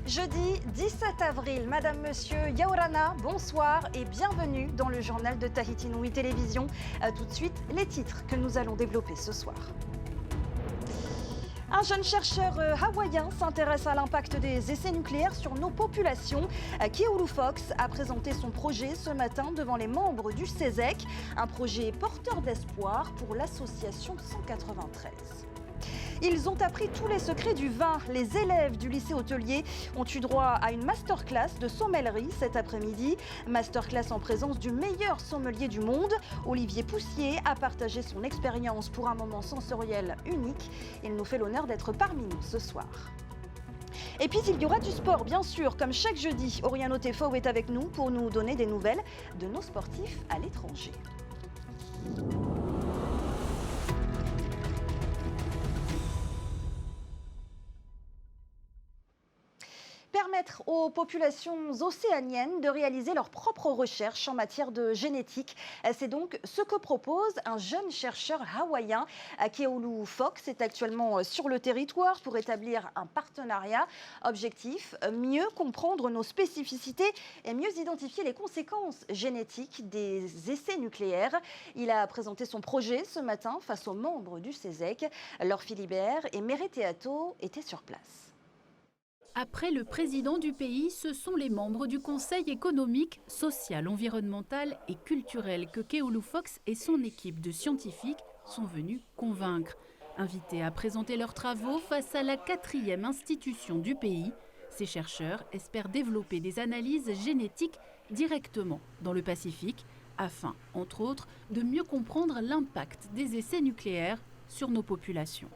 Jeudi 17 avril, Madame, Monsieur, Yaorana, bonsoir et bienvenue dans le journal de Tahiti Nui Télévision. Tout de suite, les titres que nous allons développer ce soir. Un jeune chercheur hawaïen s'intéresse à l'impact des essais nucléaires sur nos populations. Keulu Fox a présenté son projet ce matin devant les membres du CESEC, un projet porteur d'espoir pour l'association 193. Ils ont appris tous les secrets du vin. Les élèves du lycée hôtelier ont eu droit à une masterclass de sommellerie cet après-midi. Masterclass en présence du meilleur sommelier du monde. Olivier Poussier a partagé son expérience pour un moment sensoriel unique. Il nous fait l'honneur d'être parmi nous ce soir. Et puis il y aura du sport, bien sûr, comme chaque jeudi. Oriano Tefo est avec nous pour nous donner des nouvelles de nos sportifs à l'étranger. Permettre aux populations océaniennes de réaliser leurs propres recherches en matière de génétique. C'est donc ce que propose un jeune chercheur hawaïen. Keulu Fox est actuellement sur le territoire pour établir un partenariat. Objectif, mieux comprendre nos spécificités et mieux identifier les conséquences génétiques des essais nucléaires. Il a présenté son projet ce matin face aux membres du CESEC. Laure Philibert et Mere Teato étaient sur place. Après le président du pays, ce sont les membres du Conseil économique, social, environnemental et culturel que Keulu Fox et son équipe de scientifiques sont venus convaincre. Invités à présenter leurs travaux face à la 4e institution du pays, ces chercheurs espèrent développer des analyses génétiques directement dans le Pacifique, afin, entre autres, de mieux comprendre l'impact des essais nucléaires sur nos populations.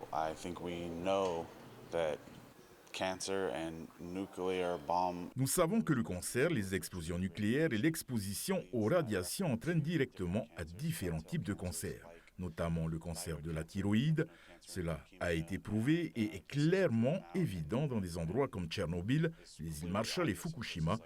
Nous savons que le cancer, les explosions nucléaires et l'exposition aux radiations entraînent directement à différents types de cancers, notamment le cancer de la thyroïde. Cela a été prouvé et est clairement évident dans des endroits comme Tchernobyl, les îles Marshall et Fukushima.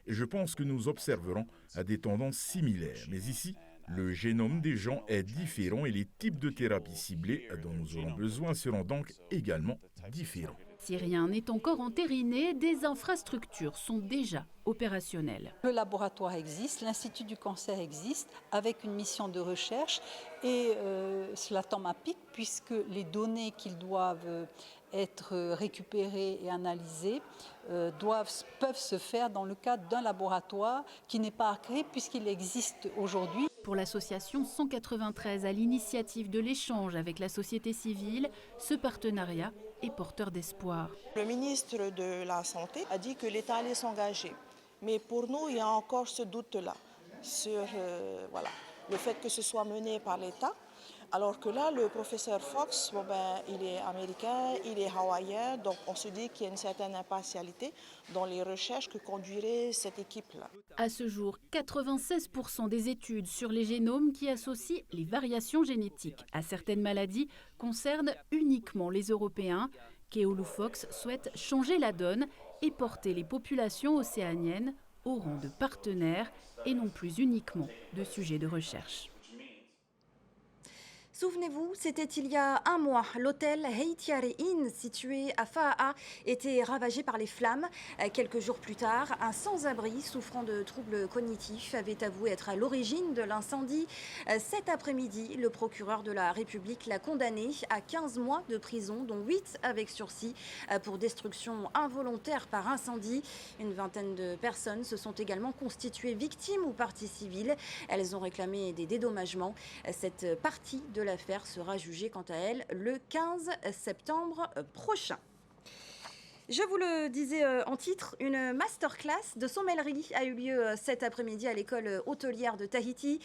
Et je pense que nous observerons des tendances similaires. Mais ici, le génome des gens est différent et les types de thérapies ciblées dont nous aurons besoin seront donc également différents. Si rien n'est encore entériné, des infrastructures sont déjà opérationnelles. Le laboratoire existe, l'Institut du cancer existe, avec une mission de recherche et cela tombe à pic puisque les données qu'ils doivent être récupérées et analysées peuvent se faire dans le cadre d'un laboratoire qui n'est pas à créer puisqu'il existe aujourd'hui. Pour l'association 193, à l'initiative de l'échange avec la société civile, ce partenariat est porteur d'espoir. Le ministre de la Santé a dit que l'État allait s'engager. Mais pour nous, il y a encore ce doute-là sur le fait que ce soit mené par l'État. Alors que là, le professeur Fox, il est américain, il est hawaïen, donc on se dit qu'il y a une certaine impartialité dans les recherches que conduirait cette équipe-là. À ce jour, 96% des études sur les génomes qui associent les variations génétiques à certaines maladies concernent uniquement les Européens. Keulu Fox souhaite changer la donne et porter les populations océaniennes au rang de partenaires et non plus uniquement de sujets de recherche. Souvenez-vous, c'était il y a un mois. L'hôtel Heitiare Inn, situé à Faa'a, était ravagé par les flammes. Quelques jours plus tard, un sans-abri souffrant de troubles cognitifs avait avoué être à l'origine de l'incendie. Cet après-midi, le procureur de la République l'a condamné à 15 mois de prison, dont 8 avec sursis, pour destruction involontaire par incendie. Une vingtaine de personnes se sont également constituées victimes ou parties civiles. Elles ont réclamé des dédommagements. Cette partie de l'affaire sera jugée quant à elle le 15 septembre prochain. Je vous le disais en titre, une masterclass de sommellerie a eu lieu cet après-midi à l'école hôtelière de Tahiti.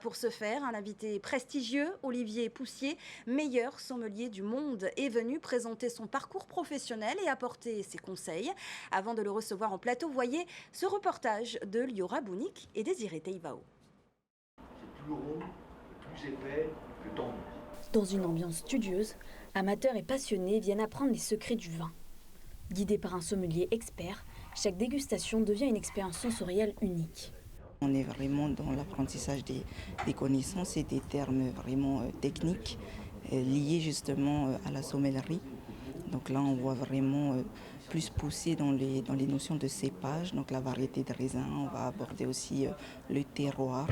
Pour ce faire, un invité prestigieux, Olivier Poussier, meilleur sommelier du monde, est venu présenter son parcours professionnel et apporter ses conseils. Avant de le recevoir en plateau, voyez ce reportage de Liora Bounik et Désiré Teivao. C'est plus rond, plus épais. Dans une ambiance studieuse, amateurs et passionnés viennent apprendre les secrets du vin. Guidés par un sommelier expert, chaque dégustation devient une expérience sensorielle unique. On est vraiment dans l'apprentissage des connaissances et des termes vraiment techniques liés justement à la sommellerie. Donc là, on voit vraiment plus pousser dans les notions de cépage, donc la variété de raisins. On va aborder aussi le terroir,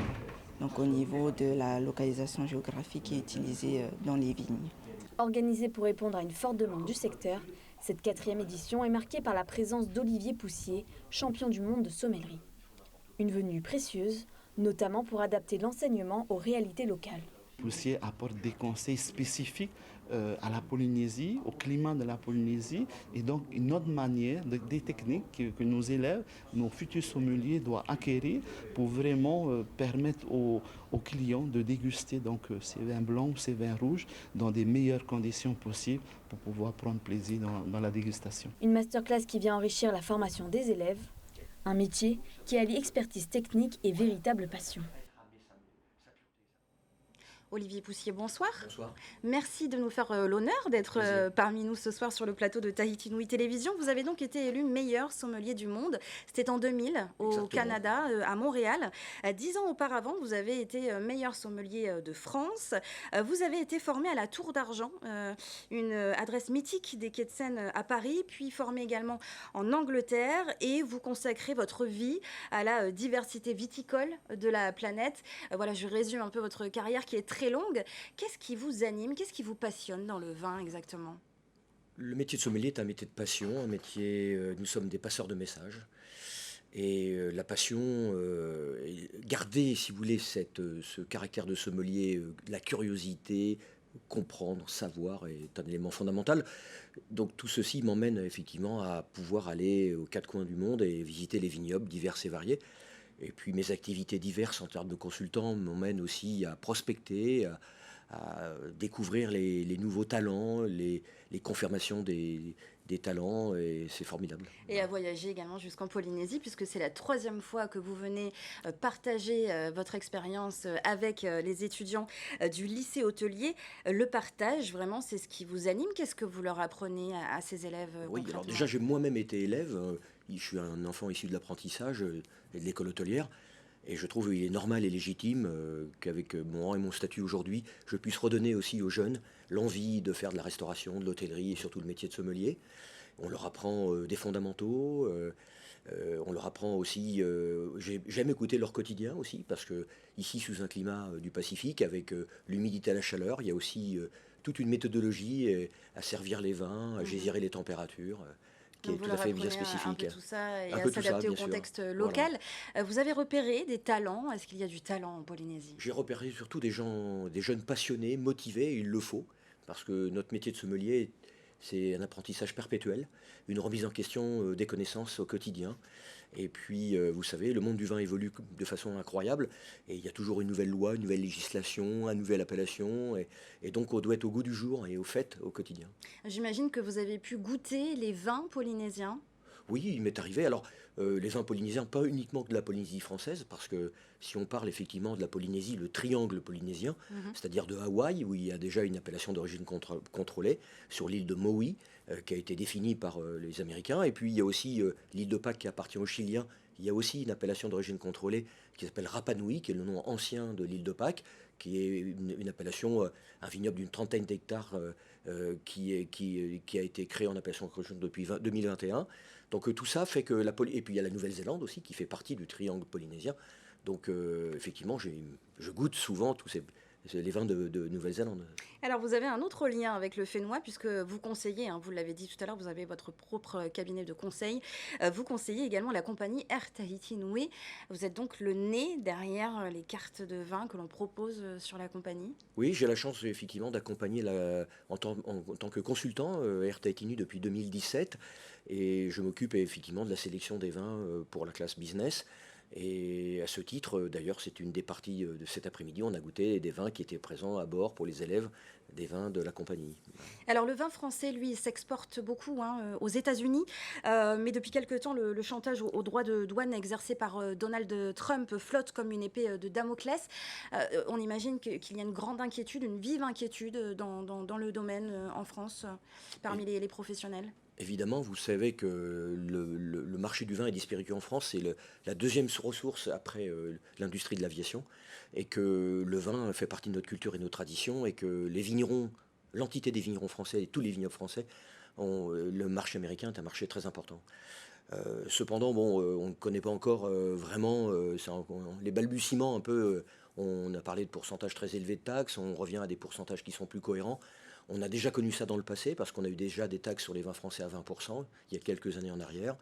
donc au niveau de la localisation géographique qui est utilisée dans les vignes. Organisée pour répondre à une forte demande du secteur, cette 4e édition est marquée par la présence d'Olivier Poussier, champion du monde de sommellerie. Une venue précieuse, notamment pour adapter l'enseignement aux réalités locales. Poussier apporte des conseils spécifiques à la Polynésie, au climat de la Polynésie, et donc une autre manière, des techniques que nos élèves, nos futurs sommeliers doivent acquérir pour vraiment permettre aux clients de déguster donc, ces vins blancs ou ces vins rouges dans des meilleures conditions possibles pour pouvoir prendre plaisir dans la dégustation. Une masterclass qui vient enrichir la formation des élèves, un métier qui allie expertise technique et véritable passion. Olivier Poussier, bonsoir. Bonsoir. Merci de nous faire l'honneur d'être parmi nous ce soir sur le plateau de Tahiti Nui Télévision. Vous avez donc été élu meilleur sommelier du monde. C'était en 2000 au Exactement. Canada, à Montréal. 10 ans auparavant, vous avez été meilleur sommelier de France. Vous avez été formé à la Tour d'Argent, une adresse mythique des quais de Seine à Paris, puis formé également en Angleterre. Et vous consacrez votre vie à la diversité viticole de la planète. Voilà, je résume un peu votre carrière qui est très longue. Qu'est-ce qui vous anime, qu'est-ce qui vous passionne dans le vin exactement ? Le métier de sommelier est un métier de passion, un métier, nous sommes des passeurs de messages. Et la passion, garder, si vous voulez, ce caractère de sommelier, la curiosité, comprendre, savoir est un élément fondamental. Donc tout ceci m'emmène effectivement à pouvoir aller aux quatre coins du monde et visiter les vignobles divers et variés. Et puis mes activités diverses en termes de consultant m'emmènent aussi à prospecter, à découvrir les nouveaux talents, les confirmations des talents, et c'est formidable. Et à voyager également jusqu'en Polynésie, puisque c'est la 3e fois que vous venez partager votre expérience avec les étudiants du lycée hôtelier. Le partage, vraiment, c'est ce qui vous anime. Qu'est-ce que vous leur apprenez à ces élèves Oui, alors déjà, j'ai moi-même été élève. Je suis un enfant issu de l'apprentissage et de l'école hôtelière. Et je trouve qu'il est normal et légitime qu'avec mon rang et mon statut aujourd'hui, je puisse redonner aussi aux jeunes l'envie de faire de la restauration, de l'hôtellerie et surtout le métier de sommelier. On leur apprend des fondamentaux, on leur apprend aussi... J'aime écouter leur quotidien aussi, parce que ici, sous un climat du Pacifique, avec l'humidité et la chaleur, il y a aussi toute une méthodologie à servir les vins, à gérer les températures. Qui est tout à fait bien spécifique. Un peu tout ça et à s'adapter au contexte local. Voilà. Vous avez repéré des talents. Est-ce qu'il y a du talent en Polynésie ? J'ai repéré surtout des jeunes passionnés, motivés, et il le faut, parce que notre métier de sommelier, c'est un apprentissage perpétuel, une remise en question des connaissances au quotidien. Et puis, vous savez, le monde du vin évolue de façon incroyable, et il y a toujours une nouvelle loi, une nouvelle législation, une nouvelle appellation, et donc on doit être au goût du jour et au fait au quotidien. J'imagine que vous avez pu goûter les vins polynésiens. Oui, il m'est arrivé. Alors, les vins polynésiens, pas uniquement de la Polynésie française, parce que si on parle effectivement de la Polynésie, le triangle polynésien, c'est-à-dire de Hawaï, où il y a déjà une appellation d'origine contrôlée, sur l'île de Maui, qui a été définie par les Américains, et puis il y a aussi l'île de Pâques qui appartient aux Chiliens. Il y a aussi une appellation d'origine contrôlée qui s'appelle Rapa Nui, qui est le nom ancien de l'île de Pâques, qui est une appellation, un vignoble d'une trentaine d'hectares qui a été créé en appellation depuis 2021. Donc tout ça fait que et puis il y a la Nouvelle-Zélande aussi qui fait partie du triangle polynésien. Donc effectivement, je goûte souvent les vins de Nouvelle-Zélande. Alors vous avez un autre lien avec le Fénois puisque vous conseillez, vous l'avez dit tout à l'heure, vous avez votre propre cabinet de conseil. Vous conseillez également la compagnie Air Tahiti Nui. Vous êtes donc le nez derrière les cartes de vin que l'on propose sur la compagnie. Oui, j'ai la chance effectivement d'accompagner en tant que consultant Air Tahiti Nui depuis 2017. Et je m'occupe effectivement de la sélection des vins pour la classe business. Et à ce titre, d'ailleurs, c'est une des parties de cet après-midi. On a goûté des vins qui étaient présents à bord pour les élèves, des vins de la compagnie. Alors le vin français, lui, s'exporte beaucoup aux États-Unis. Mais depuis quelque temps, le chantage aux droits de douane exercé par Donald Trump flotte comme une épée de Damoclès. On imagine qu'il y a une grande inquiétude, une vive inquiétude dans le domaine en France, parmi les professionnels. Évidemment, vous savez que le marché du vin et des spiritueux en France, c'est la deuxième ressource après l'industrie de l'aviation, et que le vin fait partie de notre culture et de nos traditions, et que les vignerons, l'entité des vignerons français et tous les vignobles français le marché américain est un marché très important. Cependant, bon, on ne connaît pas encore vraiment les balbutiements un peu. On a parlé de pourcentages très élevés de taxes, on revient à des pourcentages qui sont plus cohérents. On a déjà connu ça dans le passé parce qu'on a eu déjà des taxes sur les vins français à 20% il y a quelques années en arrière.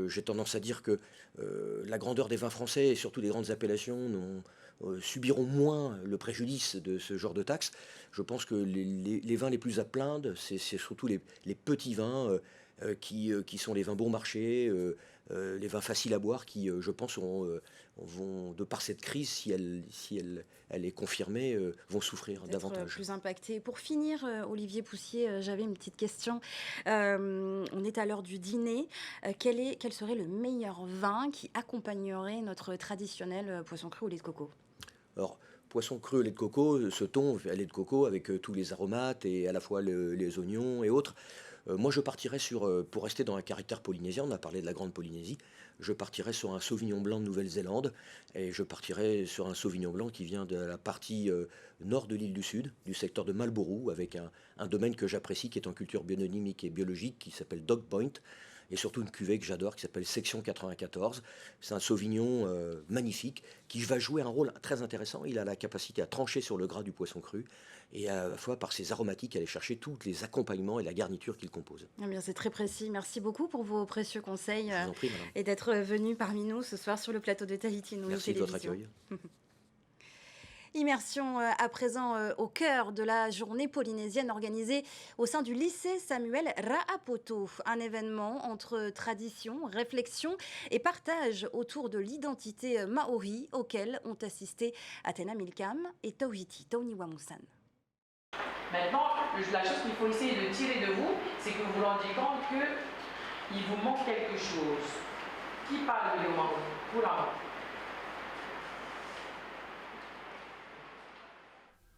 J'ai tendance à dire que la grandeur des vins français et surtout des grandes appellations subiront moins le préjudice de ce genre de taxes. Je pense que les vins les plus à plaindre, c'est surtout les petits vins qui sont les vins bon marché, les vins faciles à boire qui, je pense, vont, de par cette crise, si elle est confirmée, vont souffrir davantage. Plus impactés. Pour finir, Olivier Poussier, j'avais une petite question. On est à l'heure du dîner. Quel serait le meilleur vin qui accompagnerait notre traditionnel poisson cru au lait de coco? Alors, poisson cru au lait de coco, ce thon à lait de coco avec tous les aromates et à la fois les oignons et autres. Moi, je partirais pour rester dans un caractère polynésien, on a parlé de la Grande Polynésie, je partirais sur un Sauvignon blanc de Nouvelle-Zélande et je partirais sur un Sauvignon blanc qui vient de la partie nord de l'île du Sud, du secteur de Marlborough, avec un domaine que j'apprécie qui est en culture biodynamique et biologique qui s'appelle Dog Point. Et surtout une cuvée que j'adore qui s'appelle Section 94. C'est un Sauvignon magnifique qui va jouer un rôle très intéressant. Il a la capacité à trancher sur le gras du poisson cru et à la fois par ses aromatiques aller chercher tous les accompagnements et la garniture qu'il compose. Eh bien, c'est très précis. Merci beaucoup pour vos précieux conseils Je vous en prie, madame. et d'être venu parmi nous ce soir sur le plateau de Tahiti Nui Merci de votre Télévision. accueil. Immersion à présent au cœur de la journée polynésienne organisée au sein du lycée Samuel Ra'apoto. Un événement entre tradition, réflexion et partage autour de l'identité maori auquel ont assisté Athéna Milcam et Tauhiti Tauniwamusan. Maintenant, la chose qu'il faut essayer de tirer de vous, c'est que vous vous rendiez compte qu'il vous manque quelque chose. Qui parle de Maori? Vous là.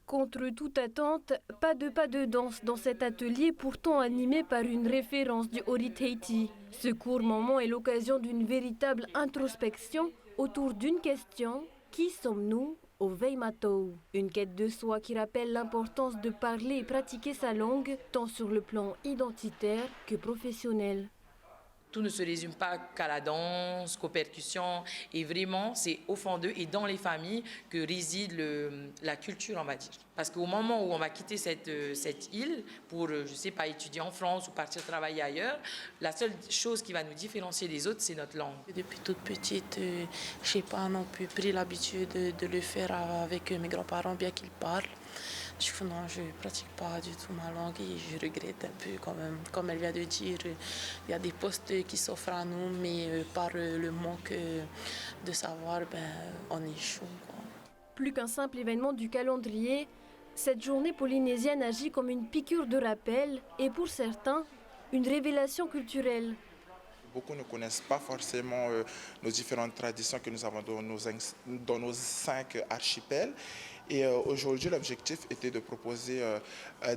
Contre toute attente, pas de danse dans cet atelier pourtant animé par une référence du Ori Tahiti. Ce court moment est l'occasion d'une véritable introspection autour d'une question: qui sommes-nous au Veimatou? Une quête de soi qui rappelle l'importance de parler et pratiquer sa langue, tant sur le plan identitaire que professionnel. Tout ne se résume pas qu'à la danse, qu'aux percussions. Et vraiment, c'est au fond d'eux et dans les familles que réside la culture, on va dire. Parce qu'au moment où on va quitter cette île pour, je ne sais pas, étudier en France ou partir travailler ailleurs, la seule chose qui va nous différencier des autres, c'est notre langue. Depuis toute petite, je n'ai pas non plus pris l'habitude de le faire avec mes grands-parents, bien qu'ils parlent. Non, je ne pratique pas du tout ma langue et je regrette un peu quand même. Comme elle vient de dire, il y a des postes qui s'offrent à nous, mais par le manque de savoir, on échoue. Plus qu'un simple événement du calendrier, cette journée polynésienne agit comme une piqûre de rappel et pour certains, une révélation culturelle. Beaucoup ne connaissent pas forcément nos différentes traditions que nous avons dans nos 5 archipels. Et aujourd'hui, l'objectif était de proposer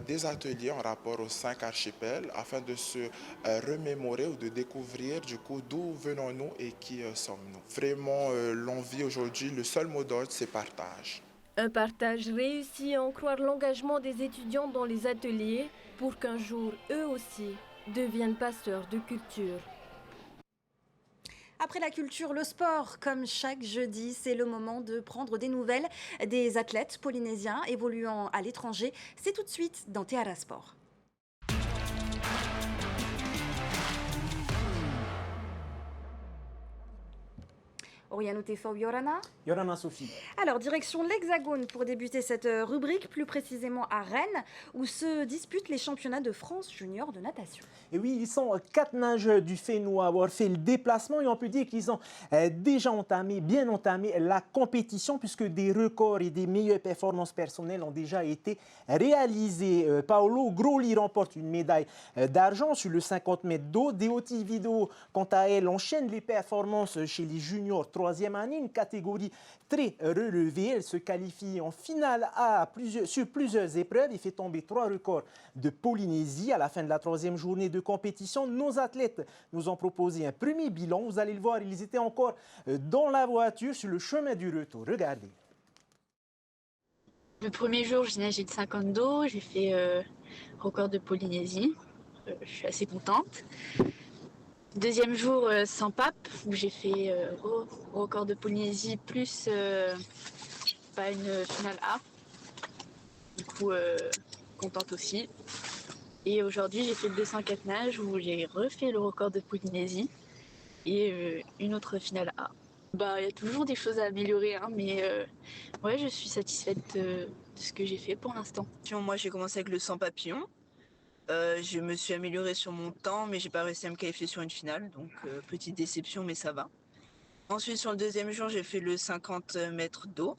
des ateliers en rapport aux 5 archipels afin de se remémorer ou de découvrir du coup d'où venons-nous et qui sommes-nous. Vraiment, l'envie aujourd'hui, le seul mot d'ordre, c'est partage. Un partage réussi à en croire l'engagement des étudiants dans les ateliers pour qu'un jour, eux aussi, deviennent passeurs de culture. Après la culture, le sport, comme chaque jeudi, c'est le moment de prendre des nouvelles des athlètes polynésiens évoluant à l'étranger. C'est tout de suite dans Théara Sport. Oriano Tefao Yorana. Yorana Sophie. Alors, direction l'Hexagone pour débuter cette rubrique, plus précisément à Rennes, où se disputent les championnats de France junior de natation. Et oui, ils sont 4 nageurs du Fénois à avoir fait le déplacement et on peut dire qu'ils ont déjà bien entamé la compétition puisque des records et des meilleures performances personnelles ont déjà été réalisés. Paolo Groli remporte une médaille d'argent sur le 50 mètres d'eau. Deoti Vido, quant à elle, enchaîne les performances chez les juniors 3e année, une catégorie très relevée. Elle se qualifie en finale sur plusieurs épreuves et fait tomber 3 records de Polynésie. À la fin de la 3e journée de compétition, nos athlètes nous ont proposé un premier bilan. Vous allez le voir, ils étaient encore dans la voiture sur le chemin du retour. Regardez. Le premier jour, j'ai nagé de 50 d'eau, j'ai fait record de Polynésie. je suis assez contente. Deuxième jour sans pape, où j'ai fait record de Polynésie plus une finale A. Du coup, contente aussi. Et aujourd'hui, j'ai fait le 204 nages où j'ai refait le record de Polynésie et une autre finale A. Bah, il y a toujours des choses à améliorer, hein, mais ouais, je suis satisfaite de ce que j'ai fait pour l'instant. Moi, j'ai commencé avec le 100 papillons. Je me suis améliorée sur mon temps, mais j'ai pas réussi à me qualifier sur une finale, donc petite déception, mais ça va. Ensuite, sur le deuxième jour, j'ai fait le 50 mètres d'eau.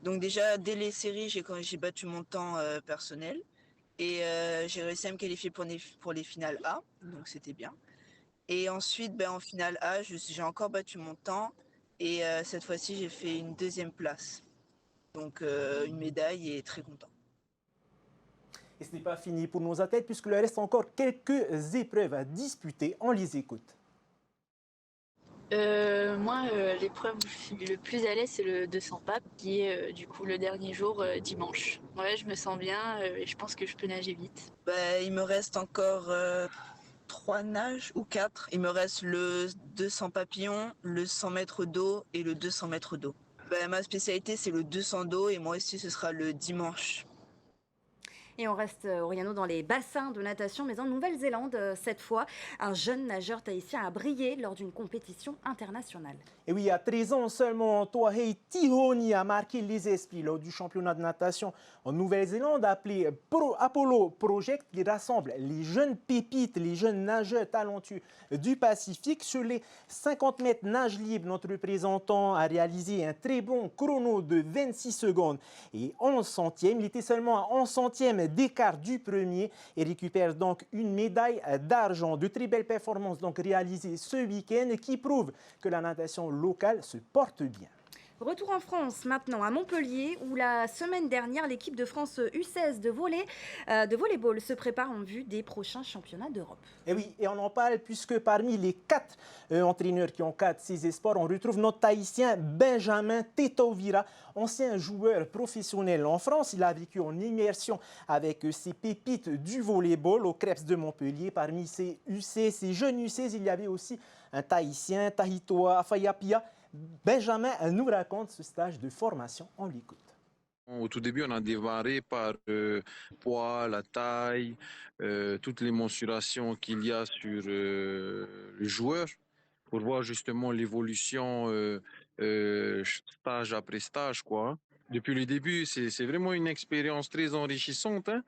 Donc déjà, dès les séries, j'ai battu mon temps personnel et j'ai réussi à me qualifier pour les finales A, donc c'était bien. Et ensuite, en finale A, j'ai encore battu mon temps et cette fois-ci, j'ai fait une deuxième place. Donc une médaille et très content. Et ce n'est pas fini pour nos athlètes puisqu'il reste encore quelques épreuves à disputer. On les écoute. Moi, l'épreuve où je suis le plus à l'aise, c'est le 200 papes, qui est du coup le dernier jour dimanche. Ouais, je me sens bien et je pense que je peux nager vite. Il me reste encore 3 nages ou 4. Il me reste le 200 papillons, le 100 mètres d'eau et le 200 mètres d'eau. Ma spécialité, c'est le 200 d'eau et moi aussi, ce sera le dimanche. Et on reste, Oriano, dans les bassins de natation, mais en Nouvelle-Zélande, cette fois, un jeune nageur tahitien a brillé lors d'une compétition internationale. Et oui, à 13 ans seulement, Toahei Tihoni a marqué les esprits lors du championnat de natation en Nouvelle-Zélande appelé Apollo Project, qui rassemble les jeunes pépites, les jeunes nageurs talentueux du Pacifique. Sur les 50 mètres nage libre, notre représentant a réalisé un très bon chrono de 26 secondes et 11 centièmes. Il était seulement à 11 centièmes d'écart du premier et récupère donc une médaille d'argent. De très belles performances donc réalisées ce week-end qui prouvent que la natation locale se porte bien. Retour en France maintenant à Montpellier où la semaine dernière l'équipe de France U16 de volleyball se prépare en vue des prochains championnats d'Europe. Et oui, et on en parle puisque parmi les 4 entraîneurs qui encadrent ces espoirs, on retrouve notre Tahitien Benjamin Tetauvira, ancien joueur professionnel en France. Il a vécu en immersion avec ses pépites du volleyball au Crêpes de Montpellier. Parmi ces jeunes U16, il y avait aussi un Tahitien, Tahitoa Afayapia. Benjamin nous raconte ce stage de formation, on l'écoute. Au tout début, on a démarré par le poids, la taille, toutes les mensurations qu'il y a sur le joueur pour voir justement l'évolution stage après stage, quoi. Depuis le début, c'est vraiment une expérience très enrichissante. Hein.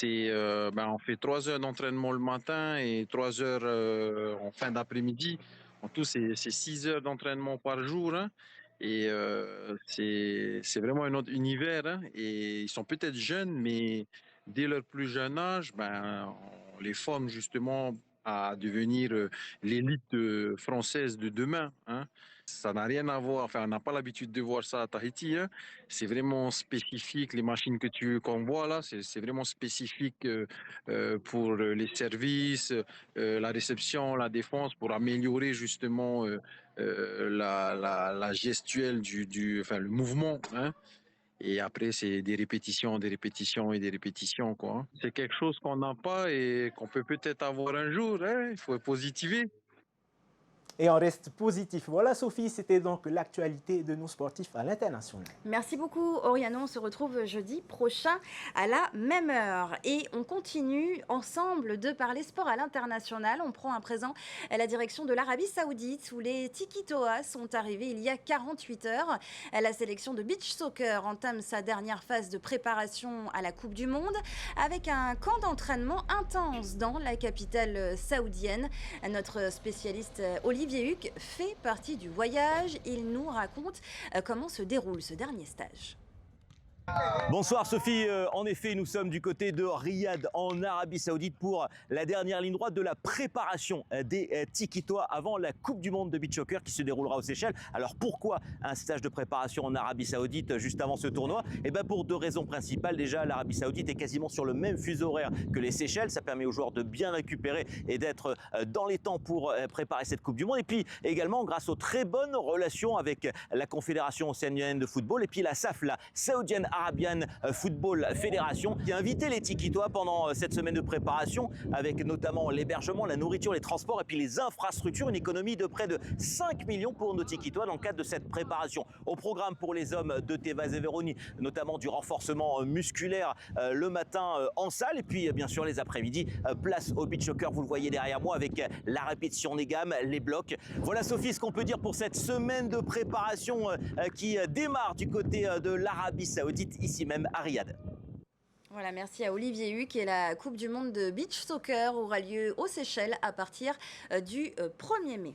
On fait 3 heures d'entraînement le matin et 3 heures en fin d'après-midi. En tout, c'est 6 heures d'entraînement par jour. Hein. Et c'est vraiment un autre univers. Hein. Et ils sont peut-être jeunes, mais dès leur plus jeune âge, on les forme justement à devenir l'élite française de demain. Hein. Ça n'a rien à voir, on n'a pas l'habitude de voir ça à Tahiti. Hein. C'est vraiment spécifique, les machines qu'on voit là, c'est vraiment spécifique pour les services, la réception, la défense, pour améliorer justement la gestuelle le mouvement. Hein. Et après, c'est des répétitions et des répétitions, quoi. C'est quelque chose qu'on n'a pas et qu'on peut peut-être avoir un jour. Hein. Il faut positiver. Et on reste positif. Voilà Sophie, c'était donc l'actualité de nos sportifs à l'international. Merci beaucoup Oriano, on se retrouve jeudi prochain à la même heure. Et on continue ensemble de parler sport à l'international. On prend à présent la direction de l'Arabie Saoudite où les Tiki Toa sont arrivés il y a 48 heures. La sélection de beach soccer entame sa dernière phase de préparation à la Coupe du Monde avec un camp d'entraînement intense dans la capitale saoudienne. Notre spécialiste Olivier Huc fait partie du voyage. Il nous raconte comment se déroule ce dernier stage. Bonsoir Sophie, en effet nous sommes du côté de Riyad en Arabie Saoudite pour la dernière ligne droite de la préparation des Tiki Toa avant la Coupe du Monde de beach soccer qui se déroulera aux Seychelles. Alors pourquoi un stage de préparation en Arabie Saoudite juste avant ce tournoi? Eh bien pour 2 raisons principales. Déjà, l'Arabie Saoudite est quasiment sur le même fuseau horaire que les Seychelles, ça permet aux joueurs de bien récupérer et d'être dans les temps pour préparer cette Coupe du Monde. Et puis également grâce aux très bonnes relations avec la Confédération océanienne de football et puis la SAF, la Saoudian Arabian Football Federation, qui a invité les Tikitois pendant cette semaine de préparation, avec notamment l'hébergement, la nourriture, les transports et puis les infrastructures. Une économie de près de 5 millions pour nos Tikitois dans le cadre de cette préparation. Au programme pour les hommes de Teva Zeveroni, notamment du renforcement musculaire le matin en salle, et puis bien sûr les après-midi, place au beach soccer, vous le voyez derrière moi, avec la répétition des gammes, les blocs. Voilà Sophie, ce qu'on peut dire pour cette semaine de préparation qui démarre du côté de l'Arabie Saoudite, ici même à Riyad. Voilà, merci à Olivier Huc. Et la Coupe du Monde de beach soccer aura lieu aux Seychelles à partir du 1er mai.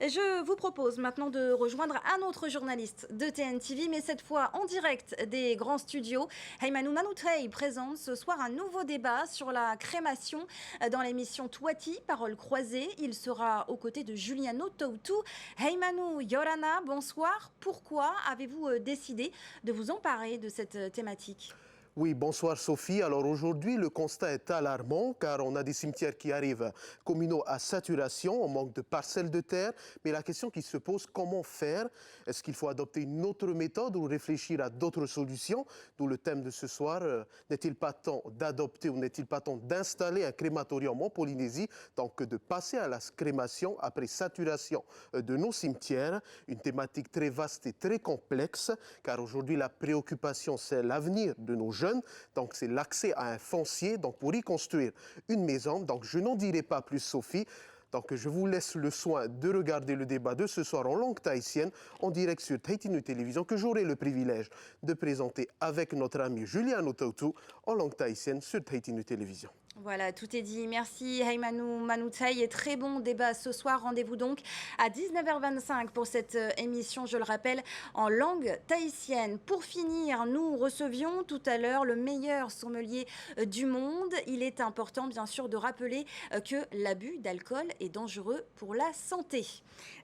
Et je vous propose maintenant de rejoindre un autre journaliste de TNTV, mais cette fois en direct des grands studios. Heimanou Manoutei présente ce soir un nouveau débat sur la crémation dans l'émission Touati, Paroles croisées. Il sera aux côtés de Juliano Toutou. Heimanou Yorana, bonsoir. Pourquoi avez-vous décidé de vous emparer de cette thématique ? Oui, bonsoir Sophie. Alors aujourd'hui, le constat est alarmant car on a des cimetières qui arrivent communaux à saturation, on manque de parcelles de terre. Mais la question qui se pose, comment faire? Est-ce qu'il faut adopter une autre méthode ou réfléchir à d'autres solutions? D'où le thème de ce soir, n'est-il pas temps d'adopter ou n'est-il pas temps d'installer un crématorium en Polynésie tant que de passer à la crémation après saturation de nos cimetières? Une thématique très vaste et très complexe car aujourd'hui la préoccupation c'est l'avenir de nos jeunes. Donc c'est l'accès à un foncier donc pour y construire une maison. Donc je n'en dirai pas plus Sophie. Donc je vous laisse le soin de regarder le débat de ce soir en langue tahitienne en direct sur Tahiti Nui Télévision que j'aurai le privilège de présenter avec notre ami Juliano Toutou en langue tahitienne sur Tahiti Nui Télévision. Voilà, tout est dit. Merci Heimanou Manoutei et très bon débat ce soir. Rendez-vous donc à 19h25 pour cette émission, je le rappelle, en langue tahitienne. Pour finir, nous recevions tout à l'heure le meilleur sommelier du monde. Il est important, bien sûr, de rappeler que l'abus d'alcool est dangereux pour la santé.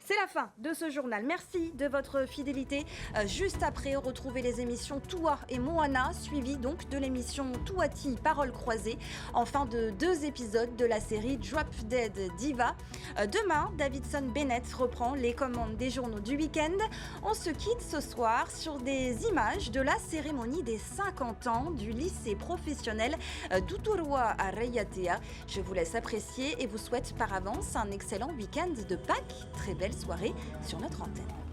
C'est la fin de ce journal. Merci de votre fidélité. Juste après, retrouvez les émissions Toua et Moana, suivies donc de l'émission Touati, Paroles croisées. Enfin, de 2 épisodes de la série Drop Dead Diva. Demain, Davidson Bennett reprend les commandes des journaux du week-end. On se quitte ce soir sur des images de la cérémonie des 50 ans du lycée professionnel d'Uturua à Reiatea. Je vous laisse apprécier et vous souhaite par avance un excellent week-end de Pâques. Très belle soirée sur notre antenne.